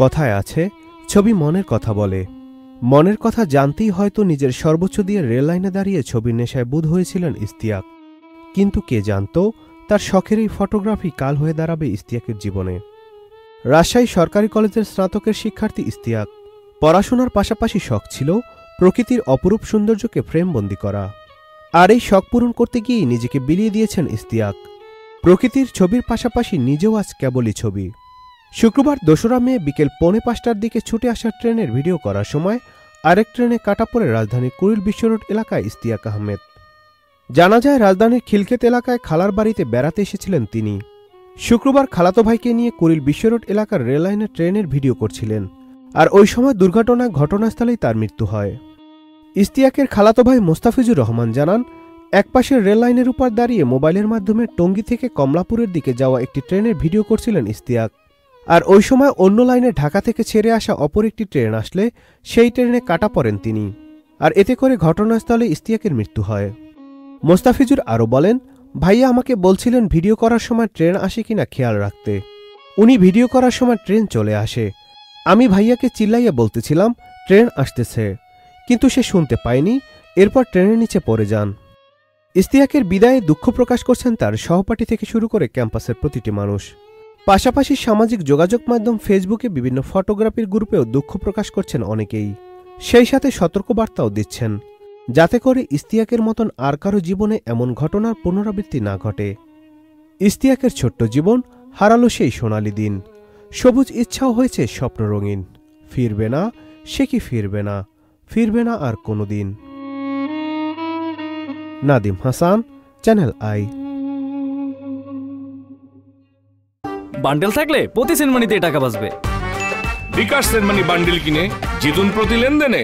কথায় আছে, ছবি মনের কথা বলে। মনের কথা জানতেই হয়তো নিজের সর্বোচ্চ দিয়ে রেললাইনে দাঁড়িয়ে ছবির নেশায় বুঁদ হয়েছিলেন ইশতিয়াক। কিন্তু কে জানত তার শখের এই ফটোগ্রাফি কাল হয়ে দাঁড়াবে ইশতিয়াকের জীবনে। রাজশাহী সরকারি কলেজের স্নাতকের শিক্ষার্থী ইশতিয়াক। পড়াশোনার পাশাপাশি শখ ছিল প্রকৃতির অপরূপ সৌন্দর্যকে ফ্রেমবন্দি করা। আর এই শখ পূরণ করতে গিয়েই নিজেকে বিলিয়ে দিয়েছেন ইশতিয়াক। প্রকৃতির ছবির পাশাপাশি নিজেও আজ কেবলই ছবি। শুক্রবার ২রা মে বিকেল ৪:৫টার দিকে ছুটে আসা ট্রেনের ভিডিও করার সময় আরেক ট্রেনে কাটা পড়ে রাজধানীর কুড়িল বিশ্ব রোড এলাকায় ইশতিয়াক আহমেদ। জানা যায় রাজধানীর খিলক্ষেত এলাকায় খালার বাড়িতে বেড়াতে এসেছিলেন তিনি। শুক্রবার খালাতো ভাইকে নিয়ে কুড়িল বিশ্ব রোড এলাকার রেললাইনে ট্রেনের ভিডিও করছিলেন। আর ওই সময় দুর্ঘটনায় ঘটনাস্থলেই তার মৃত্যু হয়। ইশতিয়াকের খালাতো ভাই মোস্তাফিজুর রহমান জানান, একপাশের রেললাইনের উপর দাঁড়িয়ে মোবাইলের মাধ্যমে টঙ্গী থেকে কমলাপুরের দিকে যাওয়া একটি ট্রেনের ভিডিও করছিলেন ইশতিয়াক। আর ওই সময় অন্য লাইনে ঢাকা থেকে ছেড়ে আসা অপর একটি ট্রেন আসলে সেই ট্রেনে কাটা পড়েন তিনি। আর এতে করে ঘটনাস্থলে ইশতিয়াকের মৃত্যু হয়। মোস্তাফিজুর আরও বলেন, ভাইয়া আমাকে বলছিলেন ভিডিও করার সময় ট্রেন আসে কিনা খেয়াল রাখতে। উনি ভিডিও করার সময় ট্রেন চলে আসে। আমি ভাইয়াকে চিল্লাইয়া বলতেছিলাম ট্রেন আসতেছে, কিন্তু সে শুনতে পায়নি। এরপর ট্রেনের নিচে পড়ে যান। ইশতিয়াকের বিদায়ে দুঃখ প্রকাশ করছেন তার সহপাঠী থেকে শুরু করে ক্যাম্পাসের প্রতিটি মানুষ। পাশাপাশি সামাজিক যোগাযোগ মাধ্যম ফেসবুকে বিভিন্ন ফটোগ্রাফির গ্রুপেও দুঃখ প্রকাশ করছেন অনেকেই। সেই সাথে সতর্কবার্তাও দিচ্ছেন, যাতে করে ইশতিয়াকের মতন আর কারো জীবনে এমন ঘটনার পুনরাবৃত্তি না ঘটে। ইশতিয়াকের ছোট্ট জীবন হারালো সেই সোনালি দিন। সবুজ ইচ্ছাও হয়েছে স্বপ্ন রঙিন। ফিরবে না, সে কি ফিরবে না, ফিরবে না আর কোনোদিন। Nadim Hasan, channel I. বান্ডেল থাকলে প্রতি সেনমানিতে টাকা বাঁচবে। বিকাশ সেনমানি বান্ডেল কিনে জিতুন প্রতি লেনদেনে।